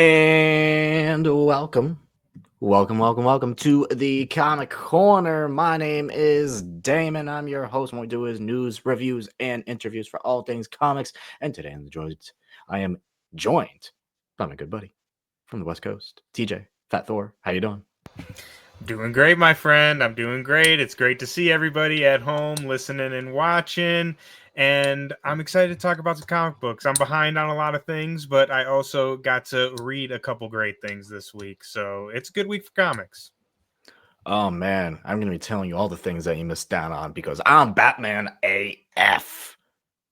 And welcome to the Comic Corner. My name is Damon. I'm your host. What we do is news, reviews, and interviews for all things comics. And today I am joined by my good buddy from the West Coast, TJ, Fat Thor. How you doing? Doing great, my friend. I'm doing great. It's great to see everybody at home listening and watching. And I'm excited to talk about the comic books. I'm behind on a lot of things, but I also got to read a couple great things this week. So it's a good week for comics. Oh man, I'm gonna be telling you all the things that you missed out on because I'm Batman AF.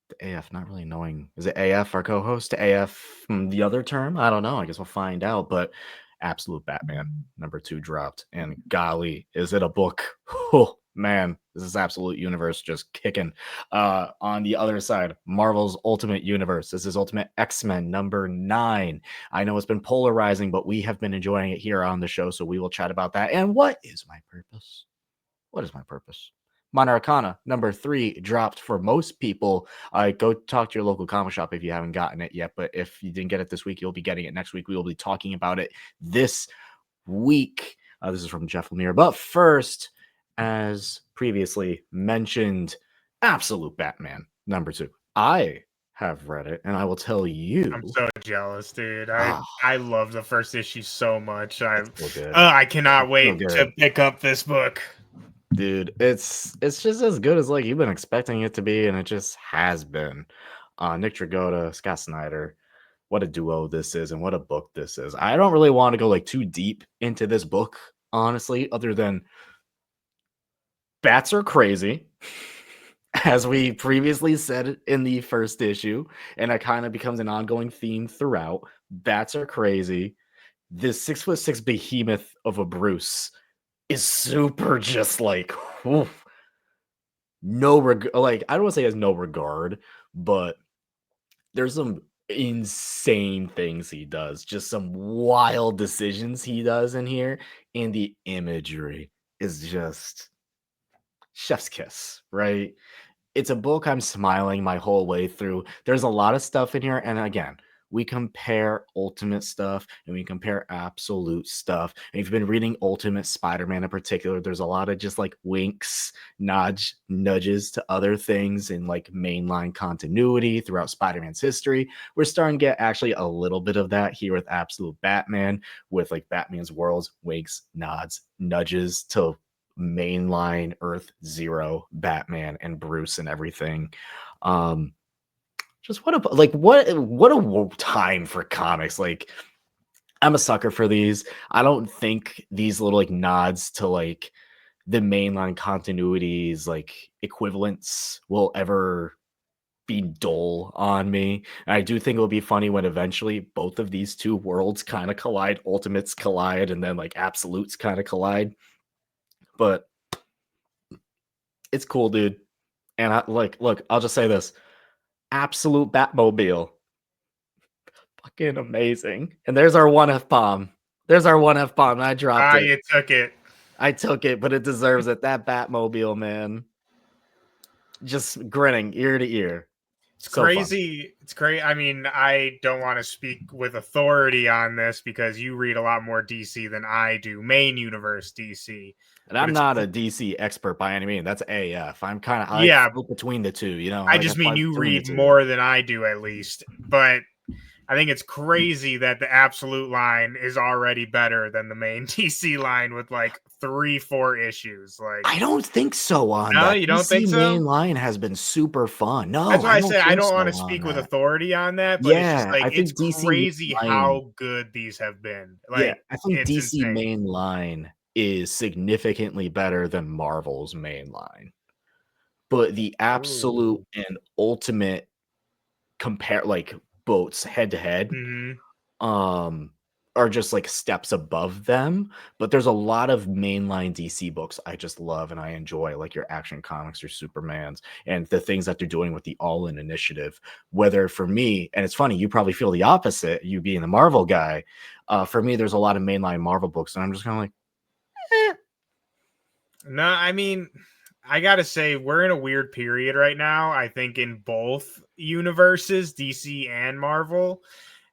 The AF, not really knowing. Is it AF, our co-host? AF, the other term? I don't know. I guess we'll find out. But Absolute Batman #2 dropped, and golly, is it a book? Oh man, this is Absolute Universe just kicking. On the other side, Marvel's Ultimate Universe. This is Ultimate X-Men #9. I know it's been polarizing, but we have been enjoying it here on the show, so we will chat about that. And what is my purpose? What is my purpose? Minor Arcana #3 dropped for most people. Go talk to your local comic shop if you haven't gotten it yet. But if you didn't get it this week, you'll be getting it next week. We will be talking about it this week. This is from Jeff Lemire. But first, as previously mentioned, Absolute Batman #2. I have read it, and I will tell you. I'm so jealous, dude. I Ah, I love the first issue so much. it's so good. I cannot So wait to good. pick up this book. Dude, it's just as good as like you've been expecting it to be, and it just has been. Nick Dragotta, Scott Snyder, what a duo this is, and what a book this is. I don't really want to go like too deep into this book, honestly, other than bats are crazy, as we previously said in the first issue, and it kind of becomes an ongoing theme throughout. Bats are crazy. This 6'6" behemoth of a Bruce is super just like oof, no like I don't want to say has no regard, but there's some insane things he does, just some wild decisions he does in here, and the imagery is just chef's kiss, right? It's a book I'm smiling my whole way through. There's a lot of stuff in here, and again, we compare Ultimate stuff and we compare Absolute stuff. And if you've been reading Ultimate Spider-Man in particular, there's a lot of just like winks, nudges to other things in like mainline continuity throughout Spider-Man's history. We're starting to get actually a little bit of that here with Absolute Batman, with like Batman's worlds, winks, nods, nudges to mainline Earth Zero Batman and Bruce and everything. Just what a time for comics. Like I'm a sucker for these. I don't think these little like nods to like the mainline continuities like equivalents will ever be dull on me. And I do think it'll be funny when eventually both of these two worlds kind of collide, ultimates collide, and then like absolutes kind of collide. But it's cool, dude. And I like, look, I'll just say this: Absolute Batmobile, fucking amazing. And there's our one F bomb. There's our one F bomb. I dropped it. You took it. I took it, but it deserves it. That Batmobile, man, just grinning ear to ear. It's So fun. crazy. It's crazy. I mean, I don't want to speak with authority on this because you read a lot more DC than I do, main universe DC. And But I'm it's not a DC expert by any means. That's AF. I'm kind of I yeah. float between the two. You know, I like I just mean fly you between the read two. more than I do, at least. But I think it's crazy that the absolute line is already better than the main DC line with like 3-4 issues. Like, I don't think so on no, that. you don't DC think so? main line has been super fun. That's No, why I I don't say I think don't want so to on speak with that. authority on that, but it's just Yeah, like I it's think DC crazy mainline. how good these have been. Yeah, Like, I think it's DC insane. main line is significantly better than Marvel's main line. But the absolute Ooh. and ultimate compare like boats head to head Hmm. um are just like steps above them, but there's a lot of mainline DC books I just love and I enjoy, like your Action Comics or Supermans and the things that they're doing with the All In initiative. Whether for me, and it's funny, you probably feel the opposite, you being the Marvel guy. For me, there's a lot of mainline Marvel books, and I'm just kind of like, eh. No, I mean, I gotta say, we're in a weird period right now. I think in both universes, DC and Marvel.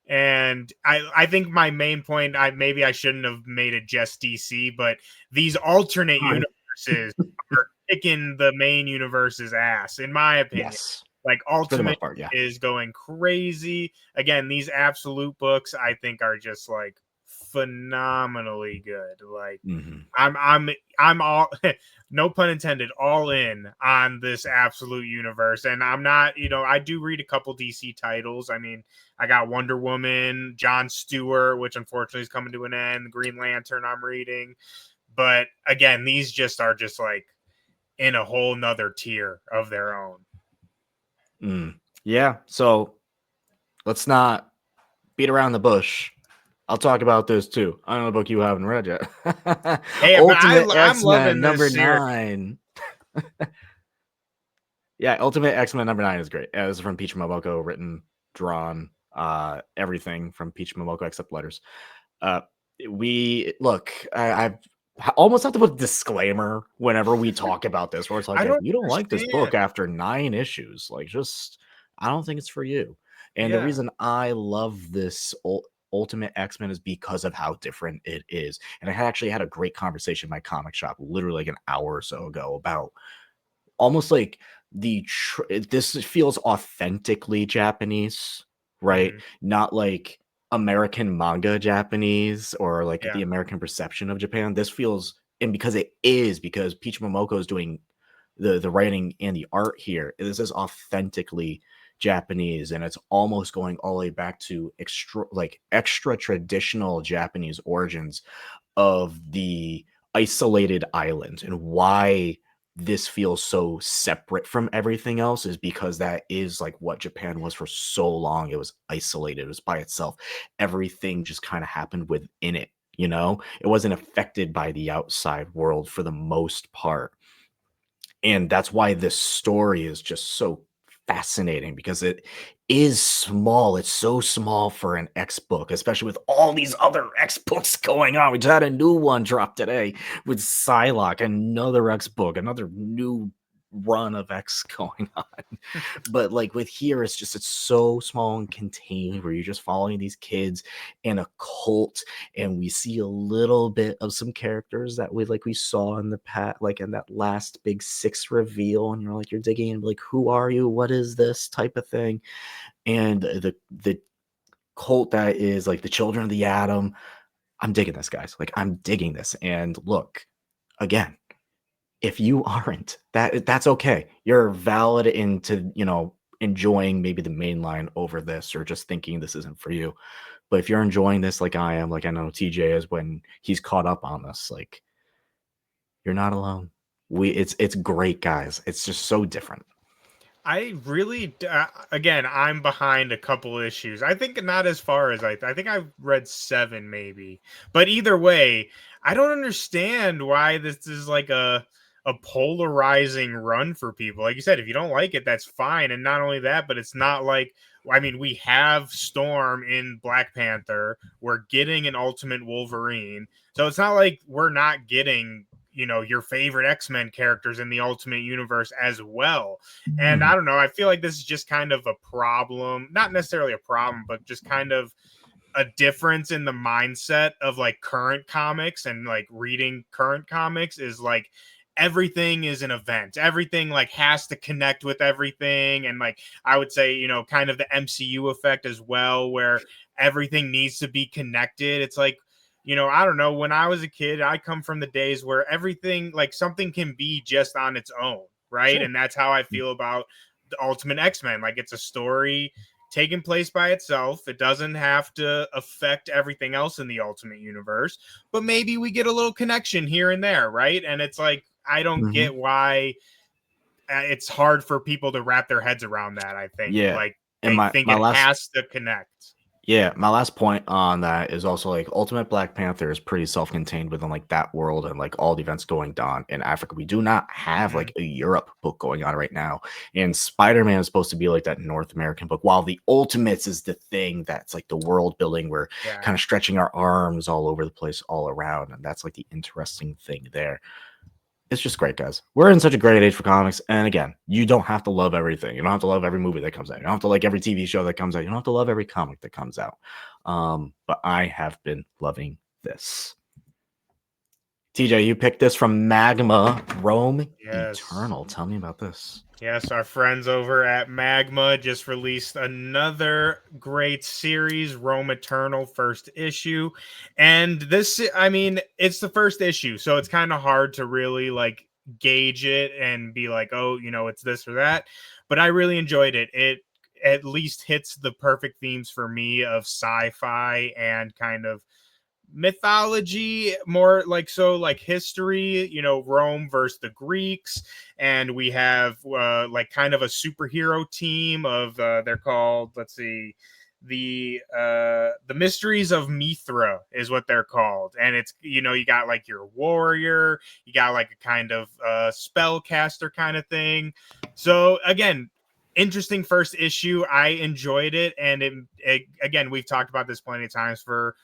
And I think my main point, maybe I shouldn't have made it just DC, but these alternate Fine. universes are kicking the main universe's ass, in my opinion. Yes, Like for the Ultimate most part, yeah. is going crazy. Again, these absolute books I think are just like phenomenally good. Like Hmm. I'm all no pun intended, all in on this absolute universe. And I'm not, I do read a couple DC titles. I mean, I got Wonder Woman, John Stewart, which unfortunately is coming to an end, Green Lantern I'm reading. But again, these just are just like in a whole nother tier of their own. Yeah, so let's not beat around the bush. I'll talk about this too. I know the book you haven't read yet. Hey, but Ultimate I'm X-Men loving number this series. 9. Yeah, Ultimate X-Men number 9 is great. This is from Peach Momoko, written, drawn, everything from Peach Momoko except letters. Uh, we look. I almost have to put a disclaimer whenever we talk about this, where it's like, I if don't you don't like this understand. book after 9 issues, like, just I don't think it's for you. And the Yeah. reason I love this Ultimate X-Men is because of how different it is. And I actually had a great conversation in my comic shop, literally like an hour or so ago, about almost like this feels authentically Japanese, right? Hmm. Not like American manga Japanese or like Yeah. the American perception of Japan. This feels, and because it is, because Peach Momoko is doing the writing and the art here, this is authentically Japanese, and it's almost going all the way back to extra traditional Japanese origins of the isolated island. And why this feels so separate from everything else is because that is like what Japan was for so long. It was isolated, it was by itself. Everything just kind of happened within it, it wasn't affected by the outside world for the most part. And that's why this story is just so fascinating, because it is small. It's so small for an X book, especially with all these other X books going on. We just had a new one drop today with Psylocke, another X book, another new run of X going on. But like with here, it's so small and contained, where you're just following these kids in a cult, and we see a little bit of some characters that we saw in the past, like in that last big 6 reveal, and you're digging in, like, who are you, what is this type of thing. And the cult that is like the Children of the Atom, I'm digging this, guys. Like, I'm digging this. And look, again, if you aren't, that's okay. You're valid into enjoying maybe the main line over this, or just thinking this isn't for you. But if you're enjoying this like I am, like I know TJ is when he's caught up on this, like, you're not alone. It's great, guys. It's just so different. I really, again, I'm behind a couple issues. I think not as far as I think I've read 7 maybe. But either way, I don't understand why this is like a polarizing run for people. Like you said, if you don't like it, that's fine. And not only that, but it's not like, I mean, we have Storm in Black Panther. We're getting an Ultimate Wolverine. So it's not like we're not getting, your favorite X-Men characters in the Ultimate Universe as well. And I Mhm. don't know, I feel like this is just kind of a problem, not necessarily a problem, but just kind of a difference in the mindset of like current comics, and like reading current comics is like everything is an event. Everything like has to connect with everything. And like I would say, kind of the MCU effect as well, where everything needs to be connected. It's like, I don't know, when I was a kid, I come from the days where everything, like something can be just on its own, right? Sure. And that's how I feel about the Ultimate X-Men. Like it's a story taking place by itself. It doesn't have to affect everything else in the Ultimate Universe, but maybe we get a little connection here and there, right? And it's like, I don't Mhm. get why it's hard for people to wrap their heads around that. I think Yeah. like And they my think my it last has to connect. Yeah, my last point on that is also like Ultimate Black Panther is pretty self-contained within like that world and like all the events going on in Africa. We do not have Hmm. like a Europe book going on right now. And Spider-Man is supposed to be like that North American book, while the Ultimates is the thing that's like the world building. We're Yeah. kind of stretching our arms all over the place all around. And that's like the interesting thing there. It's just great, guys. We're in such a great age for comics. And again, you don't have to love everything. You don't have to love every movie that comes out. You don't have to like every TV show that comes out. You don't have to love every comic that comes out. But I have been loving this. TJ, you picked this from Magma Rome Yes. Eternal. Tell me about this. Yes, our friends over at Magma just released another great series, Rome Eternal first issue. And this, I mean, it's the first issue, so it's kind of hard to really like gauge it and be like, oh, you know, it's this or that. But I really enjoyed it. It at least hits the perfect themes for me of sci-fi and kind of mythology, more like so like history, you know, Rome versus the Greeks. And we have like kind of a superhero team of they're called, let's see, the mysteries of Mithra is what they're called. And it's, you know, you got like your warrior, you got like a kind of spellcaster kind of thing. So again, interesting first issue. I enjoyed it. And it again, we've talked about this plenty of times for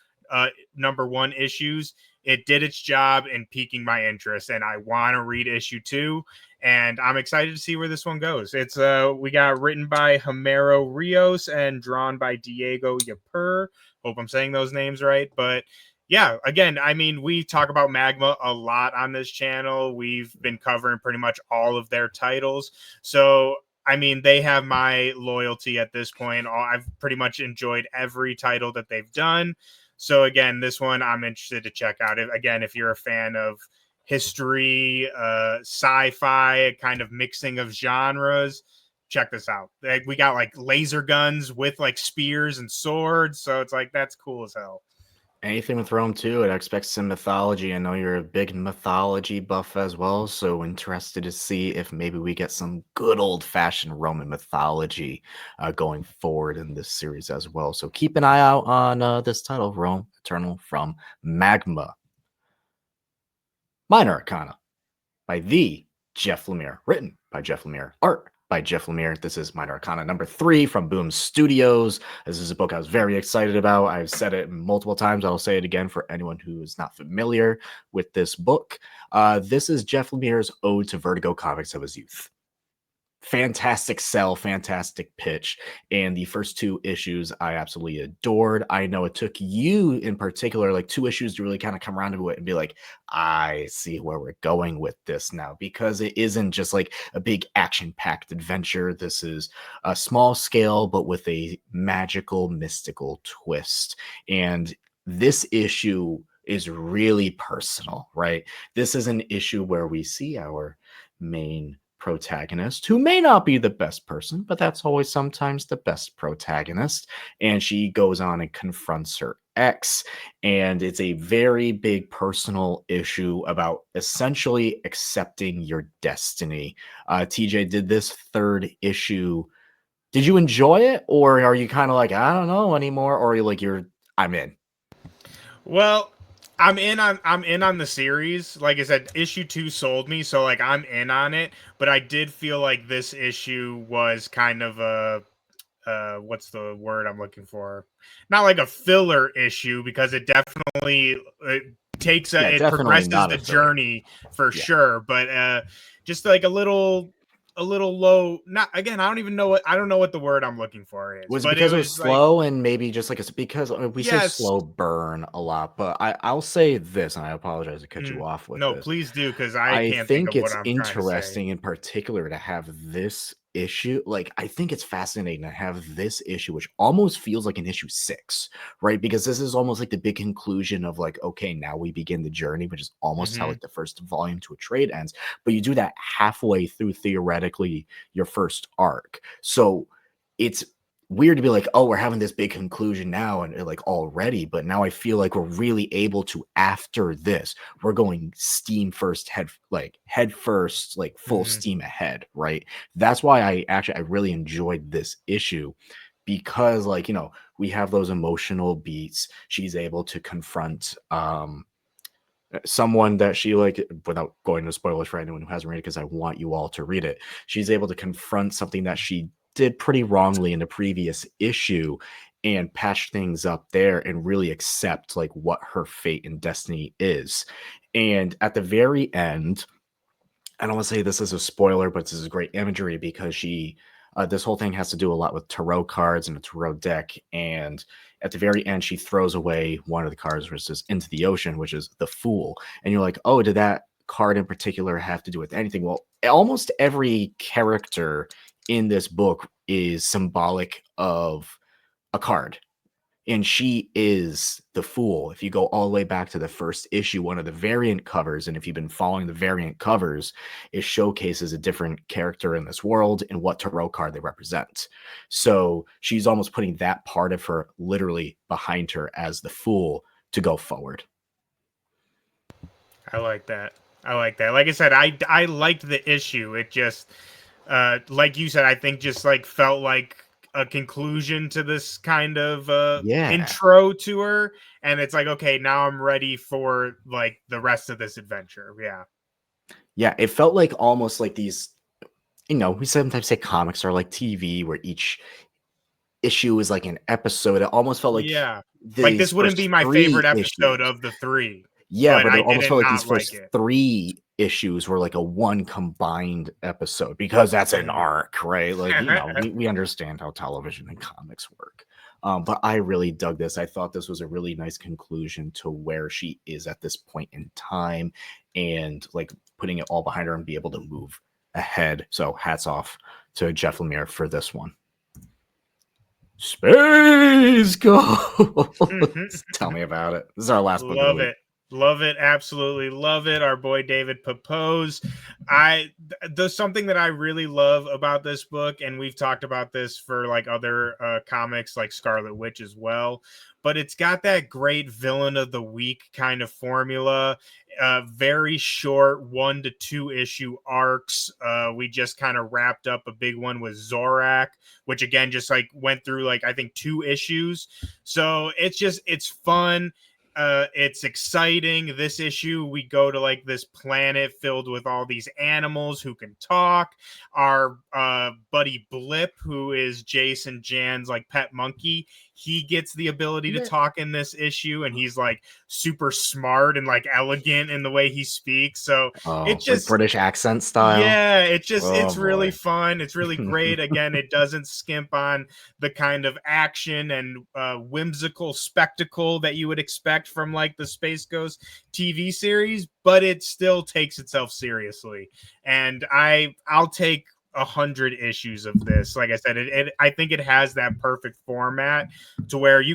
number one issues. It did its job in piquing my interest, and I want to read issue 2. And I'm excited to see where this one goes. It's we got written by Homero Rios and drawn by Diego Yapur. Hope I'm saying those names right, but yeah, again, I mean, we talk about Magma a lot on this channel. We've been covering pretty much all of their titles. So I mean, they have my loyalty at this point. I've pretty much enjoyed every title that they've done. So again, this one I'm interested to check out. Again, if you're a fan of history, sci-fi, kind of mixing of genres, check this out. We got like laser guns with like spears and swords, so it's like that's cool as hell. Anything with Rome too, it expects some mythology. I know you're a big mythology buff as well, so interested to see if maybe we get some good old-fashioned Roman mythology going forward in this series as well. So keep an eye out on this title, Rome Eternal from Magma. Minor Arcana by the Jeff Lemire, written by Jeff Lemire, art by Jeff Lemire. This is Minor Arcana number 3 from Boom Studios. This is a book I was very excited about. I've said it multiple times. I'll say it again for anyone who is not familiar with this book. This is Jeff Lemire's ode to Vertigo comics of his youth. Fantastic sell, fantastic pitch. And the first 2 issues I absolutely adored. I know it took you in particular like 2 issues to really kind of come around to it and be like, I see where we're going with this now, because it isn't just like a big action-packed adventure. This is a small scale, but with a magical, mystical twist. And this issue is really personal, right? This is an issue where we see our main protagonist, who may not be the best person, but that's always sometimes the best protagonist. And she goes on and confronts her ex. And it's a very big personal issue about essentially accepting your destiny. TJ, did this 3rd issue, did you enjoy it? Or are you kind of like, I don't know anymore? Or are you like, I'm in? Well, I'm in on the series. Like I said, issue 2 sold me, so like I'm in on it, but I did feel like this issue was kind of a what's the word I'm looking for? Not like a filler issue, because it definitely Yeah, it definitely progresses not the a filler. journey for Yeah. sure, but just like a little low. Not again, I don't know what the word I'm looking for is, Was it but it because it was was like, slow and maybe just like it's because we say yes. slow burn a lot, but I'll say this, and I apologize to cut you Mm, off with no, this. please do, because I I can't think think of what it's I'm trying to say. interesting in particular to have this issue. Like, I think it's fascinating to have this issue, which almost feels like an issue 6, right? Because this is almost like the big conclusion of like, okay, now we begin the journey, which is almost how Hmm. like the first volume to a trade ends. But you do that halfway through theoretically your first arc. So it's weird to be like, oh, we're having this big conclusion now and like already, but now I feel like we're really able to, after this, we're going steam first, head first, like full Hmm. steam ahead, right? That's why I really enjoyed this issue, because like, we have those emotional beats. She's able to confront someone that she like, without going into spoilers for anyone who hasn't read it, because I want you all to read it. She's able to confront something that she did pretty wrongly in the previous issue and patch things up there and really accept like what her fate and destiny is. And at the very end, I don't want to say this is a spoiler, but this is great imagery because this whole thing has to do a lot with tarot cards and a tarot deck. And at the very end, she throws away one of the cards, which is into the ocean, which is the Fool. And you're like, oh, did that card in particular have to do with anything? Well, almost every character in this book is symbolic of a card, and she is the Fool. If you go all the way back to the first issue, one of the variant covers, and if you've been following the variant covers, it showcases a different character in this world and what tarot card they represent. So she's almost putting that part of her literally behind her as the Fool to go forward. I like that. I like that. Like I said, I liked the issue. It just like you said, I think just like felt like a conclusion to this kind of Yeah. intro to her, and it's like, okay, now I'm ready for like the rest of this adventure. Yeah. Yeah, it felt like almost like these, we sometimes say comics are like TV where each issue is like an episode. It almost felt like Yeah. Like these this wouldn't first be my favorite three episode issues. of the 3, Yeah, but but it I almost didn't felt like these not like first it. 3 issues were like a one combined episode because that's an Mhm. arc, right? Like, we understand how television and comics work. But I really dug this. I thought this was a really nice conclusion to where she is at this point in time and like putting it all behind her and be able to move ahead. So hats off to Jeff Lemire for this one. Space Ghost. Tell me about it. This is our last book of the Love week. it. Love it. Absolutely love it. Our boy David Papose. There's something that I really love about this book, and we've talked about this for like other comics like Scarlet Witch as well. But it's got that great villain of the week kind of formula. Very short 1 to 2 issue arcs. We just kind of wrapped up a big one with Zorak, which again just like went through like I think 2 issues. So it's fun. It's exciting. This issue, we go to like this planet filled with all these animals who can talk. Our buddy Blip, who is Jason Jan's like pet monkey, he gets the ability to talk in this issue, and he's like super smart and like elegant in the way he speaks. So it Oh, like just British accent style? yeah, Oh it's really boy. fun. It's really great. Again, it doesn't skimp on the kind of action and whimsical spectacle that you would expect from like the Space Ghost TV series, but it still takes itself seriously. And I'll take 100 issues of this. Like I said, I think it has that perfect format to where we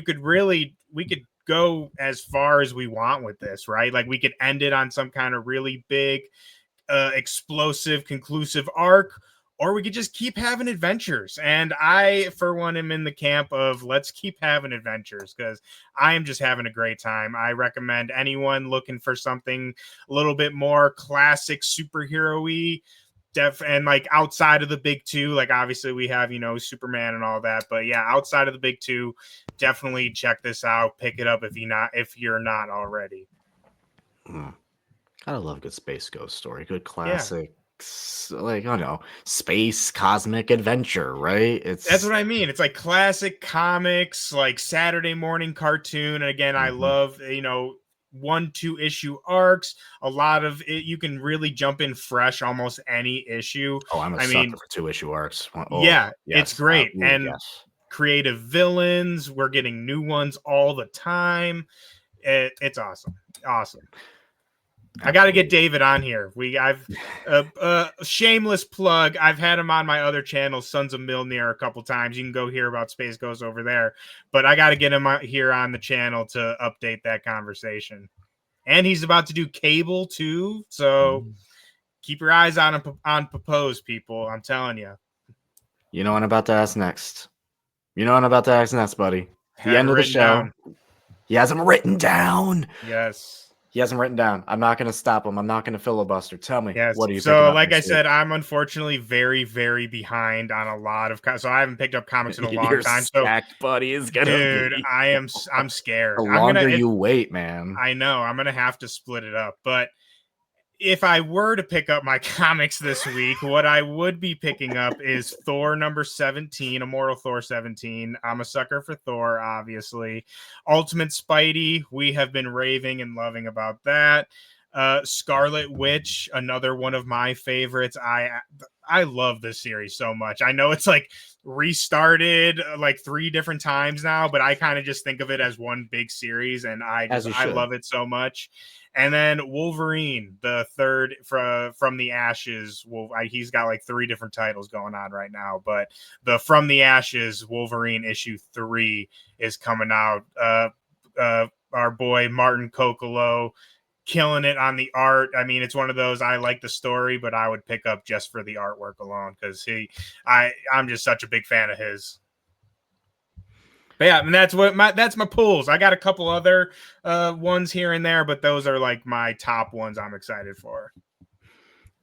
could go as far as we want with this, right? Like we could end it on some kind of really big explosive, conclusive arc, or we could just keep having adventures. And I, for one, am in the camp of let's keep having adventures because I am just having a great time. I recommend anyone looking for something a little bit more classic superhero-y. And like outside of the big 2, like obviously we have Superman and all that, but yeah, outside of the big 2, definitely check this out. Pick it up if you're not already. Gotta love a good Space Ghost story. Good Yeah. classic, like, I don't know, space cosmic adventure, right? That's It's what I mean. It's like classic comics, like Saturday morning cartoon. And again, I Mhm. love, 1, 2 issue arcs. A lot of it, you can really jump in fresh almost any issue. Oh, I'm a I sucker mean, for 2 issue arcs. Oh, yeah, it's yes. great. Ooh, And yes. creative villains, we're getting new ones all the time. It's awesome. Awesome. I got to get Absolutely. David on here. I've shameless plug. I've had him on my other channel, Sons of Milnir, a couple times. You can go hear about Space Ghost over there. But I got to get him here on the channel to update that conversation. And he's about to do Cable too, so Mm. keep your eyes on him on Propose, people. I'm telling you. You know what I'm about to ask next. You know what I'm about to ask next, buddy. The Have it end of the written show. down. He has them written down. Yes. He has them written down. I'm not going to stop him. I'm not going to filibuster. Tell me, Yes. what are you picking So, up like I next week? said, I'm unfortunately very, very behind on a lot of. So I haven't picked up comics in a long Your time. So stacked buddy is going to dude, be. I'm The scared. longer you wait, man. I know I'm gonna have to split it up. But if I were to pick up my comics this week, what I would be picking up is Thor number 17, Immortal Thor 17. I'm a sucker for Thor, obviously. Ultimate Spidey, we have been raving and loving about that. Scarlet Witch, another one of my favorites. I love this series so much. I know it's like restarted like 3 different times now, but I kind of just think of it as one big series, and I love it so much. And then Wolverine, the third from the Ashes. He's got like 3 different titles going on right now, but the From the Ashes Wolverine issue 3 is coming out. Our boy Martin Kokolo killing it on the art. I mean, it's one of those, I like the story, but I would pick up just for the artwork alone because I'm just such a big fan of his. But yeah, and that's my pulls. I got a couple other ones here and there, but those are like my top ones I'm excited for.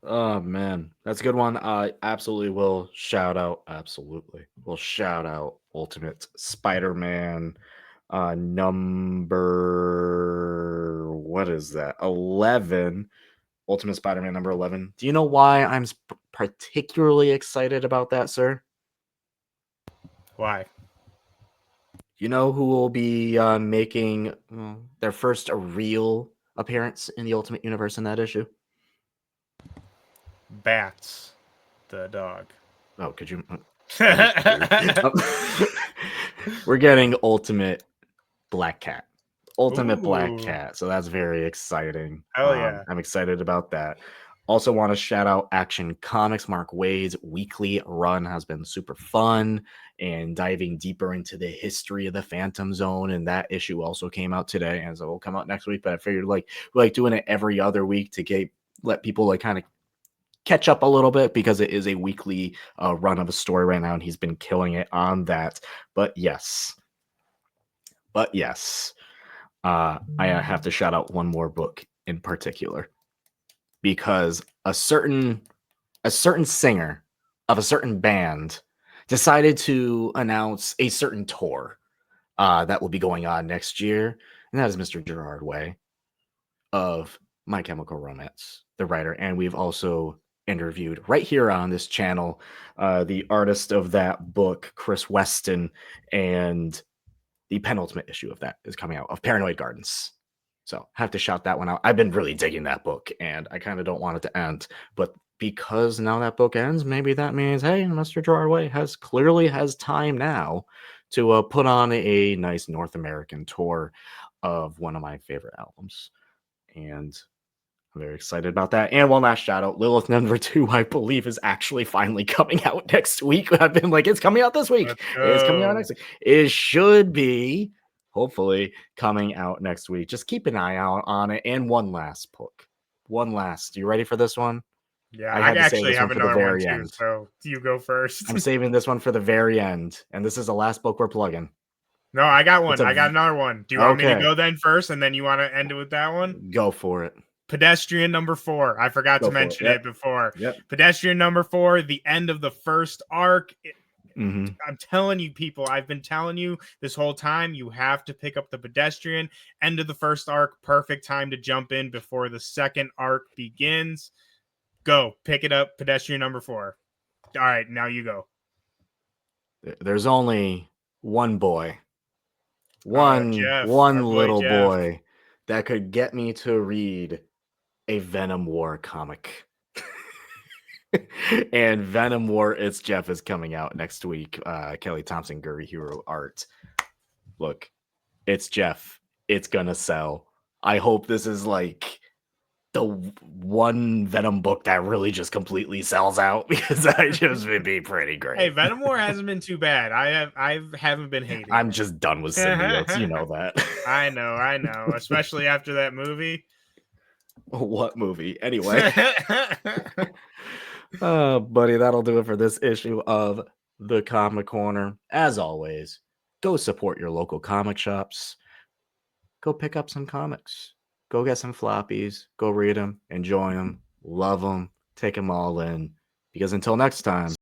Oh man, that's a good one. I absolutely will shout out. Ultimate Spider-Man number, what is that? 11. Ultimate Spider-Man number 11. Do you know why I'm particularly excited about that, sir? Why? You know who will be making their first real appearance in the Ultimate Universe in that issue? Bats, the dog. Oh, could you? We're getting Ultimate Black Cat. Black Cat. So that's very exciting. Hell yeah. I'm excited about that. Also want to shout out Action Comics. Mark Waid's weekly run has been super fun, and diving deeper into the history of the Phantom Zone. And that issue also came out today, and so it will come out next week. But I figured like doing it every other week to let people like kind of catch up a little bit, because it is a weekly run of a story right now, and he's been killing it on that. But yes, I have to shout out one more book in particular, because a certain singer of a certain band decided to announce a certain tour that will be going on next year, and that is Mr. Gerard Way of My Chemical Romance, the writer. And we've also interviewed right here on this channel the artist of that book, Chris Weston, and the penultimate issue of that is coming out, of Paranoid Gardens. So have to shout that one out. I've been really digging that book, and I kind of don't want it to end, but because now that book ends, maybe that means, hey, Mr. Gerard Way clearly has time now to put on a nice North American tour of one of my favorite albums. And I'm very excited about that. And one last shout out, Lilith number 2, I believe, is actually finally coming out next week. I've been like, it's coming out this week. It's coming out next week. It should be, hopefully, coming out next week. Just keep an eye out on it. And one last book. You ready for this one? Yeah, I actually have another one too, so you go first. I'm saving this one for the very end, and this is the last book we're plugging. No, I got one. I got another one. Do you want me to go then first, and then you want to end it with that one? Go for it. Pedestrian number 4. I forgot to mention it before. Yep. Pedestrian number 4, the end of the first arc. Mm-hmm. I'm telling you, people, I've been telling you this whole time, you have to pick up the Pedestrian. End of the first arc, perfect time to jump in before the second arc begins. Go, pick it up, Pedestrian number 4. All right, now you go. There's only one boy. One little boy that could get me to read a Venom War comic. And Venom War, It's Jeff, is coming out next week. Kelly Thompson, Guri Hero art. Look, it's Jeff. It's gonna sell. I hope this is like the one Venom book that really just completely sells out, because that just would be pretty great. Hey, Venom War hasn't been too bad. I haven't been hating. I'm just done with symbiotes. You know that. I know. Especially after that movie. What movie? Anyway. Buddy, that'll do it for this issue of The Comic Corner. As always, go support your local comic shops. Go pick up some comics. Go get some floppies. Go read them. Enjoy them. Love them. Take them all in. Because until next time.